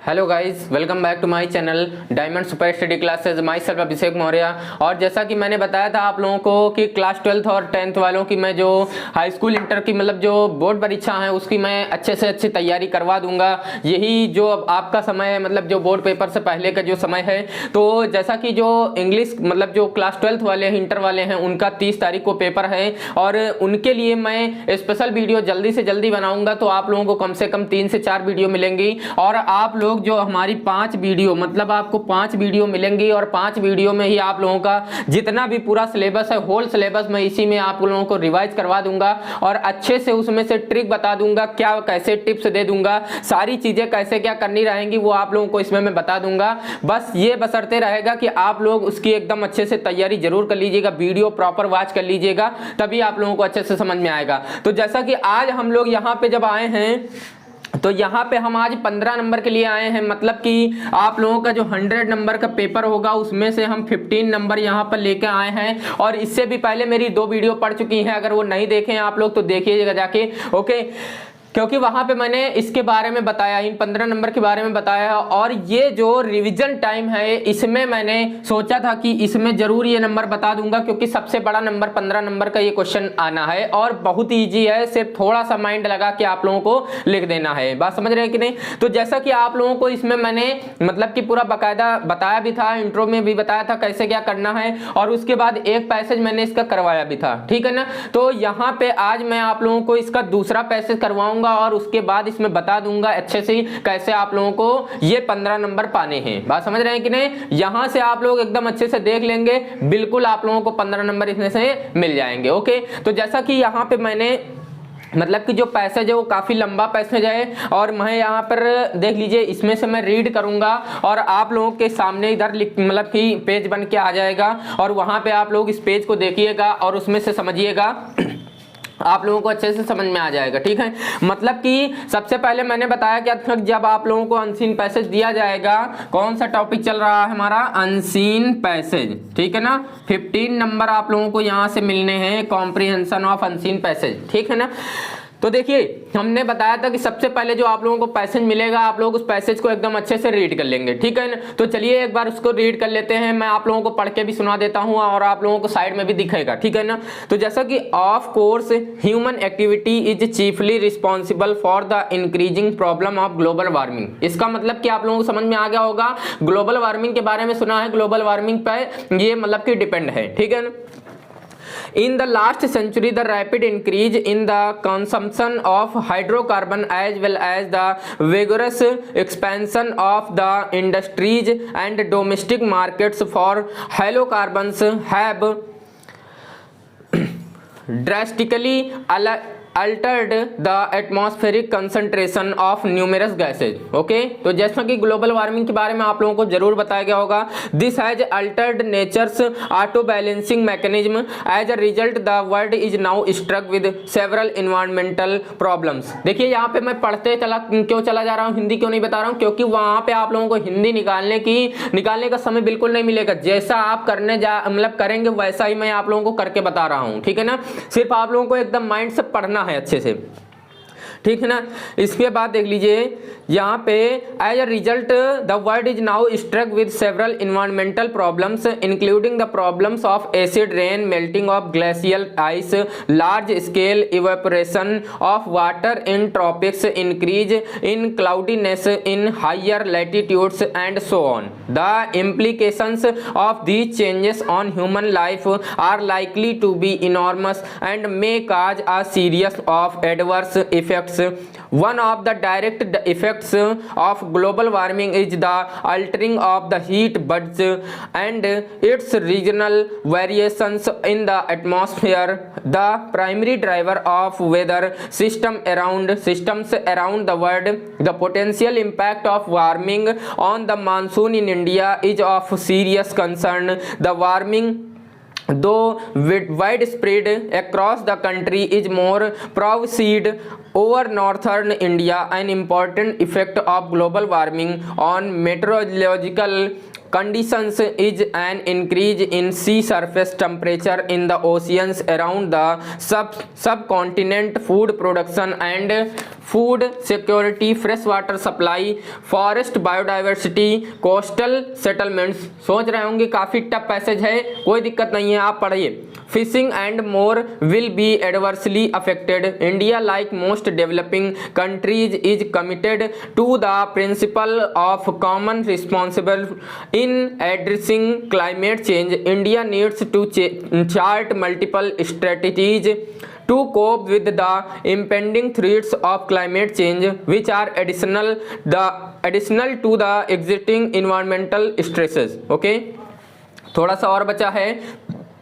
Hello guys, welcome back to my channel diamond super study classes. Myself Abhishek Maurya. और जैसा कि मैंने बताया था आप लोगों को कि क्लास 12th और 10th वालों की मैं जो हाई स्कूल इंटर की मतलब जो बोर्ड परीक्षा है उसकी मैं अच्छे से अच्छी तैयारी करवा दूंगा। यही जो अब आपका समय है, मतलब जो बोर्ड पेपर से पहले का जो समय है। तो जैसा कि जो इंग्लिश मतलब जो क्लास 12th वाले हैं, इंटर वाले हैं, उनका 30 तारीख को पेपर है और उनके लिए मैं स्पेशल वीडियो जल्दी से जल्दी बनाऊंगा। तो आप लोगों को कम से कम 3 से 4 वीडियो मिलेंगी और आप लोग जो हमारी 5 वीडियो मतलब आपको 5 वीडियो मिलेंगी और 5 वीडियो में ही आप लोगों का जितना भी पूरा सिलेबस है, होल सिलेबस मैं इसी में आप लोगों को रिवाइज करवा दूंगा और अच्छे से उसमें से ट्रिक बता दूंगा, क्या कैसे टिप्स दे दूंगा, सारी चीजें कैसे क्या करनी रहेंगी वो आप लोगों को इसमें मैं बता दूंगा। बस ये बशर्ते रहेगा कि आप लोग उसकी एकदम अच्छे से तैयारी जरूर कर लीजिएगा, वीडियो प्रॉपर वॉच कर लीजिएगा, तभी आप लोगों को अच्छे से समझ में आएगा। तो जैसा कि आज हम लोग यहाँ पे जब आए हैं तो यहाँ पे हम आज 15 नंबर के लिए आए हैं। मतलब कि आप लोगों का जो 100 नंबर का पेपर होगा उसमें से हम 15 नंबर यहाँ पर लेके आए हैं। और इससे भी पहले मेरी 2 वीडियो पड़ चुकी हैं, अगर वो नहीं देखे हैं आप लोग तो देखिएगा जाके, ओके। क्योंकि वहां पे मैंने इसके बारे में बताया, इन 15 नंबर के बारे में बताया। और ये जो रिवीजन टाइम है इसमें मैंने सोचा था कि इसमें जरूर ये नंबर बता दूंगा, क्योंकि सबसे बड़ा नंबर 15 नंबर का ये क्वेश्चन आना है और बहुत ईजी है, सिर्फ थोड़ा सा माइंड लगा के आप लोगों को लिख देना है। बात समझ रहे हैं कि नहीं? तो जैसा कि आप लोगों को इसमें मैंने मतलब कि पूरा बाकायदा बताया भी था, इंट्रो में भी बताया था कैसे क्या करना है, और उसके बाद एक पैसेज मैंने इसका करवाया भी था, ठीक है ना। तो यहाँ पे आज मैं आप लोगों को इसका दूसरा पैसेज करवाऊंगा और उसके बाद इसमें बता दूंगा अच्छे से कैसे आप लोगों को ये 15 नंबर पाने हैं। बात समझ रहे हैं कि नहीं? यहां से आप लोग एकदम अच्छे से देख लेंगे, बिल्कुल आप लोगों को 15 नंबर इसमें से मिल जाएंगे, ओके। तो जैसा कि यहाँ पे मैंने मतलब कि जो पैसेज है वो काफी लंबा पैसेज है और मैं यहाँ पर देख लीजिए, इसमें से मैं रीड करूंगा और आप लोगों के सामने इधर मतलब कि पेज बन के आ जाएगा और वहां पे आप लोग इस पेज को देखिएगा और उसमें से समझिएगा, आप लोगों को अच्छे से समझ में आ जाएगा, ठीक है। मतलब कि सबसे पहले मैंने बताया कि जब आप लोगों को अनसीन पैसेज दिया जाएगा, कौन सा टॉपिक चल रहा है हमारा? अनसीन पैसेज, ठीक है ना। 15 नंबर आप लोगों को यहां से मिलने हैं, कॉम्प्रिहेंशन ऑफ अनसीन पैसेज, ठीक है ना। तो देखिए, हमने बताया था कि सबसे पहले जो आप लोगों को पैसेज मिलेगा, आप लोग उस पैसेज को एकदम अच्छे से रीड कर लेंगे, ठीक है ना। तो चलिए एक बार उसको रीड कर लेते हैं, मैं आप लोगों को पढ़ के भी सुना देता हूं और आप लोगों को साइड में भी दिखेगा, ठीक है ना। तो जैसा कि of course human activity is chiefly responsible for the increasing problem of global warming. इसका मतलब कि आप लोगों को समझ में आ गया होगा, ग्लोबल वार्मिंग के बारे में सुना है, ग्लोबल वार्मिंग पे ये मतलब कि डिपेंड है, ठीक है ना। In the last century, the rapid increase in the consumption of hydrocarbon as well as the vigorous expansion of the industries and domestic markets for halocarbons have drastically altered the atmospheric concentration of numerous gases, okay. तो जैसा कि global warming के बारे में आप लोगों को जरूर बताया गया होगा, this has altered nature's auto balancing mechanism, as a result the world is now struck with several environmental problems. देखिए यहाँ पे मैं पढ़ते क्यों चला जा रहा हूँ, हिंदी क्यों नहीं बता रहा हूँ, क्योंकि वहां पे आप लोगों को हिंदी निकालने का समय बिल्कुल नहीं मिलेगा। जैसा आप करने मतलब करेंगे वैसा ही मैं आप लोगों को करके बता रहा हूँ, ठीक है ना। सिर्फ आप लोगों को एकदम माइंड से पढ़ना है अच्छे से, ठीक है ना। इसके बाद देख लीजिए यहाँ पे, as a result the world is now struck with several environmental problems including the problems of acid rain, melting of glacial ice, large scale evaporation of water in tropics, increase in cloudiness in higher latitudes and so on. The implications of these changes on human life are likely to be enormous and may cause a serious of adverse effects. One of the direct effects of global warming is the altering of the heat budgets and its regional variations in the atmosphere. The primary driver of weather systems around the world. The potential impact of warming on the monsoon in India is of serious concern. The warming, though widespread across the country, is more pronounced over northern India. An important effect of global warming on meteorological conditions is an increase in sea surface temperature in the oceans around the subcontinent, food production and food security, freshwater supply, forest biodiversity, coastal settlements। सोच रहे होंगे काफी tough passage है, कोई दिक्कत नहीं है, आप पढ़िए। Fishing and more will be adversely affected. India, like most developing countries, is committed to the principle of common responsibility in addressing climate change. India needs to chart multiple strategies to cope with the impending threats of climate change, which are additional to the existing environmental stresses. Okay, थोड़ा सा और बचा है।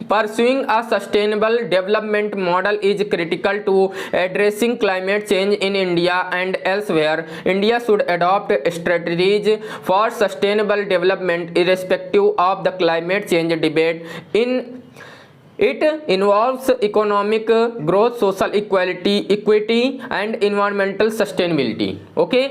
Pursuing a sustainable development model is critical to addressing climate change in India and elsewhere. India should adopt strategies for sustainable development irrespective of the climate change debate. It involves economic growth, social equity and environmental sustainability. Okay,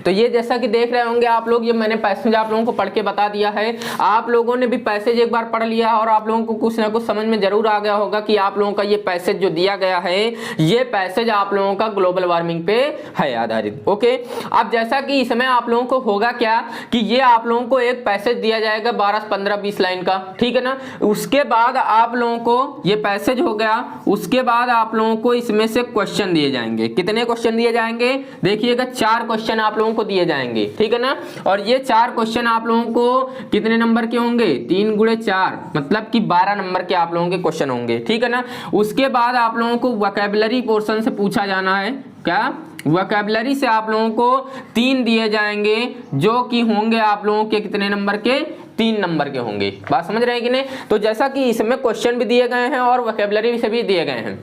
तो ये जैसा कि देख रहे होंगे आप लोग, ये मैंने पैसेज आप लोगों को पढ़ के बता दिया है। आप लोगों ने भी पैसेज एक बार पढ़ लिया और आप लोगों को कुछ ना कुछ समझ में जरूर आ गया होगा कि आप लोगों का ये पैसेज जो दिया गया है, ये पैसेज आप लोगों का ग्लोबल वार्मिंग पे है आधारित। ओके, अब जैसा कि इसमें आप लोगों को होगा क्या कि ये आप लोगों को एक पैसेज दिया जाएगा 12, 15, 20 लाइन का, ठीक है ना। उसके बाद आप लोगों को ये पैसेज हो गया, उसके बाद आप लोगों को इसमें से क्वेश्चन दिए जाएंगे। कितने क्वेश्चन दिए जाएंगे? देखिएगा 4 क्वेश्चन आप लोगों को दिए जाएंगे, ठीक है ना। और ये 4 क्वेश्चन आप लोगों को कितने नंबर के होंगे? 3 × 4 मतलब कि 12 नंबर के आप लोगों के क्वेश्चन होंगे, ठीक है ना। उसके बाद आप लोगों को वोकैबुलरी पोर्शन से पूछा जाना है। क्या? वोकैबुलरी से आप लोगों को 3 दिए जाएंगे, जो कि होंगे आप लोगों के कितने नंबर के? 3 नंबर के होंगे। बात समझ रहे हैं कि नहीं? तो जैसा कि इसमें क्वेश्चन भी दिए गए हैं और वोकैबुलरी से भी दिए गए हैं।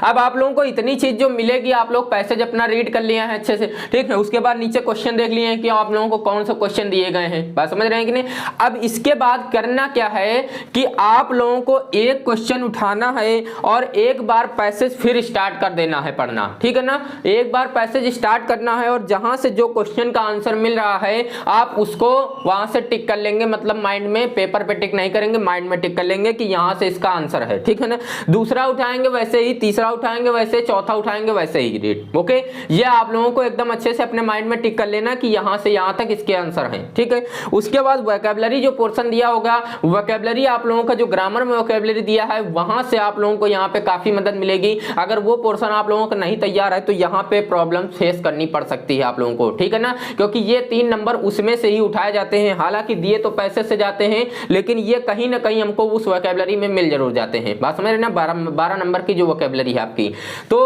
अब आप लोगों को इतनी चीज जो मिलेगी, आप लोग पैसेज अपना रीड कर लिए हैं अच्छे से, ठीक है। उसके बाद नीचे क्वेश्चन देख लिए हैं कि आप लोगों को कौन सा क्वेश्चन दिए गए हैं। बात समझ रहे हैं कि नहीं? अब इसके बाद करना क्या है कि आप लोगों को एक क्वेश्चन उठाना है और एक बार पैसेज फिर स्टार्ट कर देना है पढ़ना, ठीक है ना। एक बार पैसेज स्टार्ट करना है और जहां से जो क्वेश्चन का आंसर मिल रहा है आप उसको वहां से टिक कर लेंगे, मतलब माइंड में, पेपर पे टिक नहीं करेंगे, माइंड में टिक कर लेंगे कि यहां से इसका आंसर है, ठीक है ना। दूसरा उठाएंगे वैसे ही, तीसरा उठाएंगे वैसे, चौथा उठाएंगे वैसे ही रीड। ओके, ये आप लोगों को एकदम अच्छे से अपने माइंड में टिक कर लेना कि यहां से यहां तक इसके आंसर हैं, ठीक है। उसके बाद वोकैबुलरी जो पोर्शन दिया होगा, वोकैबुलरी आप लोगों का जो ग्रामर में वोकैबुलरी दिया है वहां से आप लोगों को यहां पे काफी मदद मिलेगी। अगर वो पोर्शन आप लोगों का नहीं तैयार है तो यहां पे प्रॉब्लम फेस करनी पड़ सकती है आप लोगों को, ठीक है ना, क्योंकि ये 3 नंबर उसमें से ही उठाए जाते हैं। हालांकि दिए तो पैसे से जाते हैं, लेकिन ये कहीं ना कहीं हमको उस वोकैबुलरी में मिल जरूर जाते हैं। बात समझ रहे ना। 12 नंबर की जो वोकैबुलरी है आपकी। तो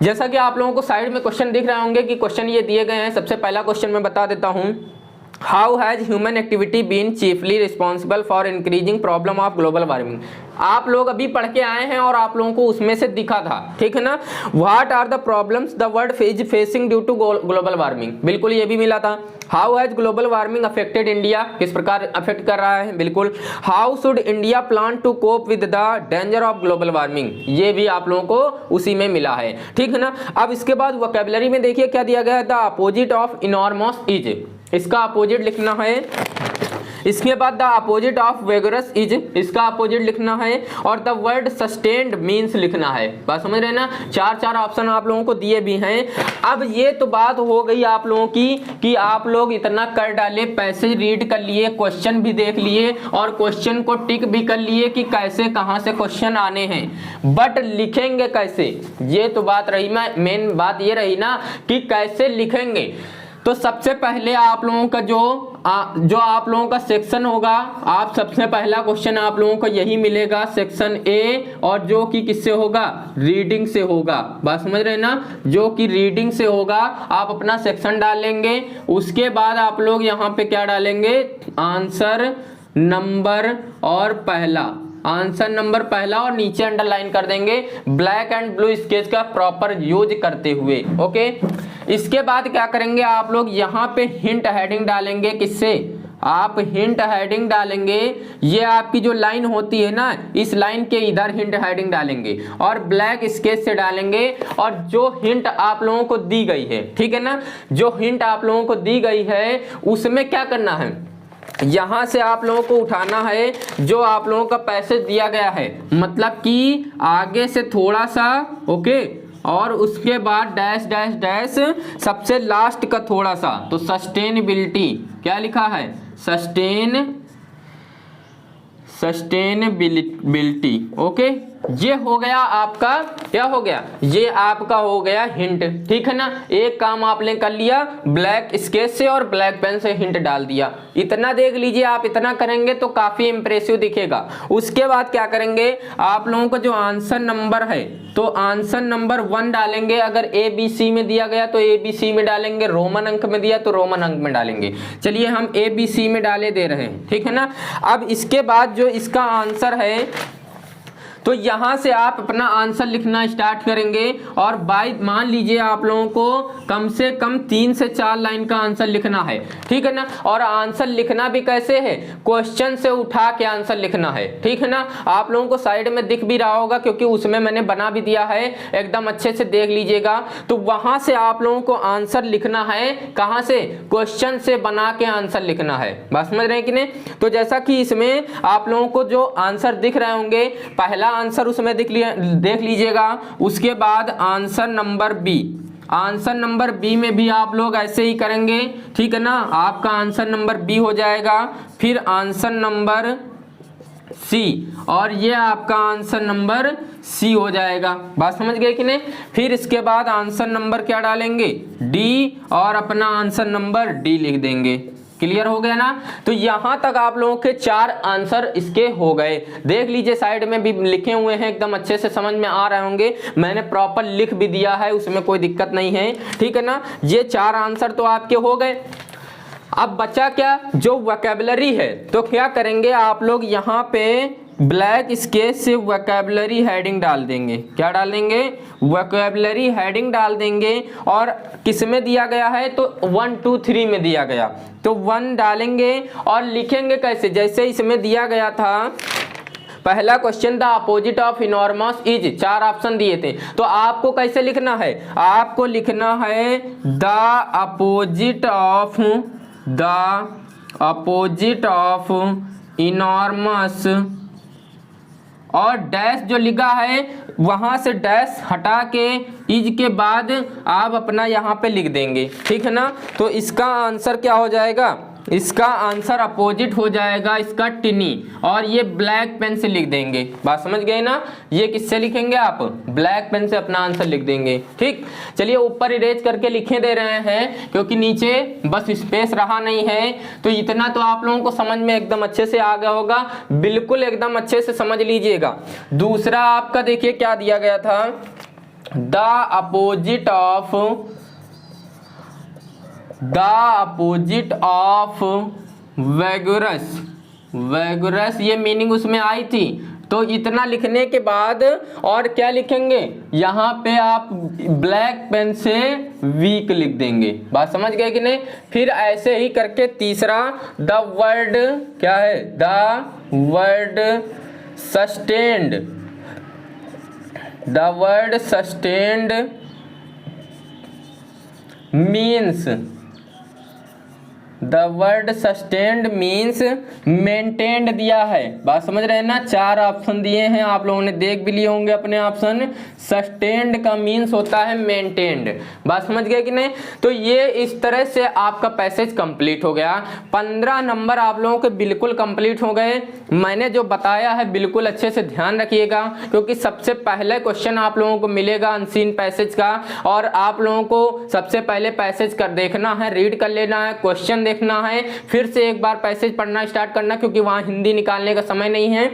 जैसा कि आप लोगों को साइड में क्वेश्चन दिख रहे होंगे कि क्वेश्चन ये दिए गए हैं। सबसे पहला क्वेश्चन मैं बता देता हूं। How has human activity been chiefly responsible for increasing problem of global warming. आप लोग अभी पढ़ के आए हैं और आप लोगों को उसमें से दिखा था, ठीक है ना। What are the problems the world is facing due to global warming, बिल्कुल ये भी मिला था। How has global warming affected India, किस प्रकार अफेक्ट कर रहा है, बिल्कुल। How should India plan to cope with the danger of global warming, ये भी आप लोगों को उसी में मिला है, ठीक है ना। अब इसके बाद वोकैबुलरी में देखिए क्या दिया गया है। The opposite of enormous is, इसका अपोजिट लिखना है। इसके बाद द अपोजिट ऑफ वेगरस इज, इसका अपोजिट लिखना है। और द वर्ड सस्टेन्ड मीन्स लिखना है। बात समझ रहे हैं ना। 4 ऑप्शन आप लोगों को दिए भी हैं। अब ये तो बात हो गई आप लोगों की कि आप लोग इतना कर डाले, पैसेज रीड कर लिए, क्वेश्चन भी देख लिए और क्वेश्चन को टिक भी कर लिए कि कैसे कहां से क्वेश्चन आने हैं, बट लिखेंगे कैसे, ये तो बात रही। मेन बात ये रही ना कि कैसे लिखेंगे। तो सबसे पहले आप लोगों का जो आप लोगों का सेक्शन होगा, आप सबसे पहला क्वेश्चन आप लोगों को यही मिलेगा, सेक्शन ए, और जो कि किससे होगा? रीडिंग से होगा। बात समझ रहे हैं ना, जो कि रीडिंग से होगा। आप अपना सेक्शन डालेंगे, उसके बाद आप लोग यहाँ पे क्या डालेंगे? आंसर नंबर और पहला, आंसर नंबर पहला, और नीचे अंडरलाइन कर देंगे ब्लैक एंड ब्लू स्केच का प्रॉपर यूज करते हुए। ओके, इसके बाद क्या करेंगे आप लोग? यहाँ पे हिंट हेडिंग डालेंगे। किससे? आप हिंट हेडिंग डालेंगे। ये आपकी जो लाइन होती है ना, इस लाइन के इधर हिंट हेडिंग डालेंगे और ब्लैक स्केच से डालेंगे। और जो हिंट आप लोगों को दी गई है, ठीक है ना, जो हिंट आप लोगों को दी गई है उसमें क्या करना है? यहां से आप लोगों को उठाना है जो आप लोगों का पैसेज दिया गया है, मतलब कि आगे से थोड़ा सा, ओके, और उसके बाद डैश डैश डैश सबसे लास्ट का थोड़ा सा, तो सस्टेनेबिलिटी क्या लिखा है, सस्टेनेबिलिटी, ओके। ये हो गया आपका, क्या हो गया, ये आपका हो गया हिंट, ठीक है ना। एक काम आपने कर लिया, ब्लैक स्केच से और ब्लैक पेन से हिंट डाल दिया। इतना देख लीजिए, आप इतना करेंगे तो काफी इंप्रेसिव दिखेगा। उसके बाद क्या करेंगे, आप लोगों को जो आंसर नंबर है, तो आंसर नंबर 1 डालेंगे। अगर ABC में दिया गया तो ABC में डालेंगे, रोमन अंक में दिया तो रोमन अंक में डालेंगे। चलिए हम ABC में डाले दे रहे हैं, ठीक है ना। अब इसके बाद जो इसका आंसर है, तो यहां से आप अपना आंसर लिखना स्टार्ट करेंगे और मान लीजिए आप लोगों को कम से कम 3 से 4 लाइन का आंसर लिखना है, ठीक है ना। और आंसर लिखना भी कैसे है, क्वेश्चन से उठा के आंसर लिखना है, ठीक है ना। आप लोगों को साइड में दिख भी रहा होगा क्योंकि उसमें मैंने बना भी दिया है, एकदम अच्छे से देख लीजिएगा। तो वहां से आप लोगों को आंसर लिखना है, कहां से, क्वेश्चन से बना के आंसर लिखना है। बात समझ रहे हैं कि नहीं। तो जैसा कि इसमें आप लोगों को जो आंसर दिख रहे होंगे, पहला आंसर उसमें देख लीजिएगा। उसके बाद answer number B, answer number B में भी आप लोग ऐसे ही करेंगे, ठीक है ना। आपका आंसर नंबर बी हो जाएगा, फिर आंसर नंबर सी, और ये आपका आंसर नंबर सी हो जाएगा। बात समझ गए कि नहीं। फिर इसके बाद आंसर नंबर क्या डालेंगे, डी, और अपना आंसर नंबर डी लिख देंगे। क्लियर हो गया ना। तो यहां तक आप लोगों के 4 आंसर इसके हो गए। देख लीजिए साइड में भी लिखे हुए हैं, एकदम अच्छे से समझ में आ रहे होंगे, मैंने प्रॉपर लिख भी दिया है, उसमें कोई दिक्कत नहीं है, ठीक है ना। ये 4 आंसर तो आपके हो गए। अब बचा क्या, जो वोकैबुलरी है, तो क्या करेंगे आप लोग, यहाँ पे ब्लैक स्केच से वोकैबुलरी हेडिंग डाल देंगे। क्या डाल देंगे, वोकैबुलरी हेडिंग डाल देंगे। और किस में दिया गया है, तो 1 2 3 में दिया गया, तो 1 डालेंगे और लिखेंगे कैसे, जैसे इसमें दिया गया था। पहला question, the opposite of enormous is, 4 option दिए थे, तो आपको कैसे लिखना है, आपको लिखना है द अपोजिट ऑफ इनॉर्मस, और डैश जो लिखा है वहां से डैश हटा के इज के बाद आप अपना यहाँ पे लिख देंगे, ठीक है ना। तो इसका आंसर क्या हो जाएगा, इसका आंसर अपोजिट हो जाएगा इसका टिनी, और ये ब्लैक पेन से लिख देंगे। बात समझ गए ना। ये किससे लिखेंगे, आप ब्लैक पेन से अपना आंसर लिख देंगे, ठीक। चलिए ऊपर इरेज करके लिखे दे रहे हैं क्योंकि नीचे बस स्पेस रहा नहीं है। तो इतना तो आप लोगों को समझ में एकदम अच्छे से आ गया होगा, बिल्कुल एकदम अच्छे से समझ लीजिएगा। दूसरा आपका देखिए क्या दिया गया था, द अपोजिट ऑफ वैगरस, ये मीनिंग उसमें आई थी। तो इतना लिखने के बाद और क्या लिखेंगे, यहाँ पे आप ब्लैक पेन से वीक लिख देंगे। बात समझ गए कि नहीं। फिर ऐसे ही करके तीसरा, द वर्ड क्या है, the word sustained means maintained दिया है। बात समझ रहे हैं ना। 4 ऑप्शन दिए हैं, आप लोगों ने देख भी लिए होंगे अपने ऑप्शन। सस्टेन्ड का मीन्स होता है मेंटेन्ड। बात समझ गए कि नहीं। तो ये इस तरह से आपका पैसेज कंप्लीट हो गया। 15 नंबर आप लोगों के बिल्कुल कंप्लीट हो गए। मैंने जो बताया है बिल्कुल अच्छे से ध्यान रखिएगा, क्योंकि सबसे पहले क्वेश्चन आप लोगों को मिलेगा अनसीन पैसेज का, और आप लोगों को सबसे पहले पैसेज कर देखना है, रीड कर लेना है, क्वेश्चन देखना है, फिर से एक बार पैसेज पढ़ना स्टार्ट करना, क्योंकि वहां हिंदी निकालने का समय नहीं है,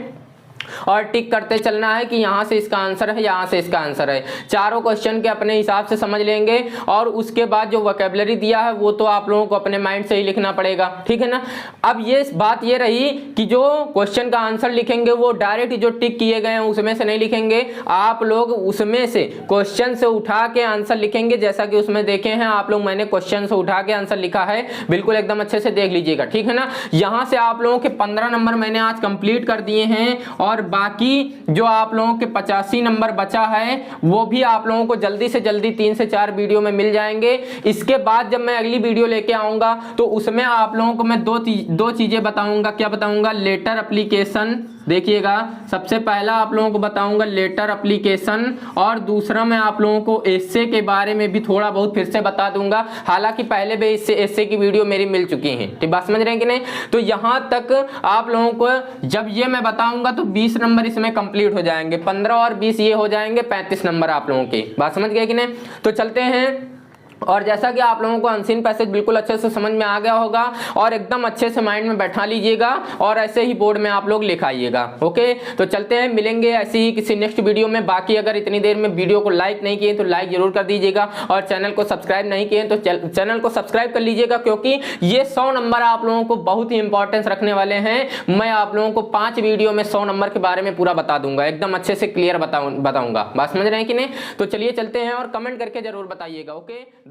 और टिक करते चलना है कि यहाँ से इसका आंसर है, यहाँ से इसका आंसर है। चारों क्वेश्चन के अपने हिसाब से समझ लेंगे, और उसके बाद जो वोकैबुलरी दिया है वो तो आप लोगों को अपने माइंड से ही लिखना पड़ेगा, ठीक है ना। अब ये बात ये रही कि जो क्वेश्चन का आंसर लिखेंगे वो डायरेक्ट जो टिक किए गए हैं उसमें से नहीं लिखेंगे, आप लोग उसमें से क्वेश्चन से उठा के आंसर लिखेंगे। जैसा कि उसमें देखे हैं आप लोग, मैंने क्वेश्चन से उठा के आंसर लिखा है, बिल्कुल एकदम अच्छे से देख लीजिएगा, ठीक है ना। यहाँ से आप लोगों के 15 नंबर मैंने आज कंप्लीट कर दिए हैं, और और बाकी जो आप लोगों के 85 नंबर बचा है वो भी आप लोगों को जल्दी से जल्दी 3 से 4 वीडियो में मिल जाएंगे। इसके बाद जब मैं अगली वीडियो लेके आऊंगा तो उसमें आप लोगों को मैं दो चीजें बताऊंगा। क्या बताऊंगा? लेटर एप्लीकेशन, देखिएगा सबसे पहला आप लोगों को बताऊंगा लेटर एप्लीकेशन, और दूसरा मैं आप लोगों को एस्से के बारे में भी थोड़ा बहुत फिर से बता दूंगा। हालांकि पहले भी इससे एस्से की वीडियो मेरी मिल चुकी है, ठीक बात समझ रहे हैं कि नहीं? तो यहां तक आप लोगों को जब ये मैं बताऊंगा तो 20 नंबर इसमें कंप्लीट हो जाएंगे, 15 और 20 ये हो जाएंगे 35 नंबर आप लोगों के। बात समझ गए कि नहीं? तो चलते हैं। और जैसा कि आप लोगों को अनसीन पैसेज बिल्कुल अच्छे से समझ में आ गया होगा और एकदम अच्छे से माइंड में बैठा लीजिएगा और ऐसे ही बोर्ड में आप लोग लिखाइएगा। ओके, तो चलते हैं, मिलेंगे ऐसे ही किसी नेक्स्ट वीडियो में। बाकी अगर इतनी देर में वीडियो को लाइक नहीं किए तो लाइक जरूर कर दीजिएगा, और चैनल को सब्सक्राइब नहीं किए तो चैनल को सब्सक्राइब कर लीजिएगा, क्योंकि ये 100 नंबर आप लोगों को बहुत ही इंपॉर्टेंस रखने वाले हैं। मैं आप लोगों को 5 वीडियो में 100 नंबर के बारे में पूरा बता दूंगा, एकदम अच्छे से क्लियर बताऊंगा। बात समझ रहे हैं कि नहीं? तो चलिए चलते हैं और कमेंट करके जरूर बताइएगा। ओके।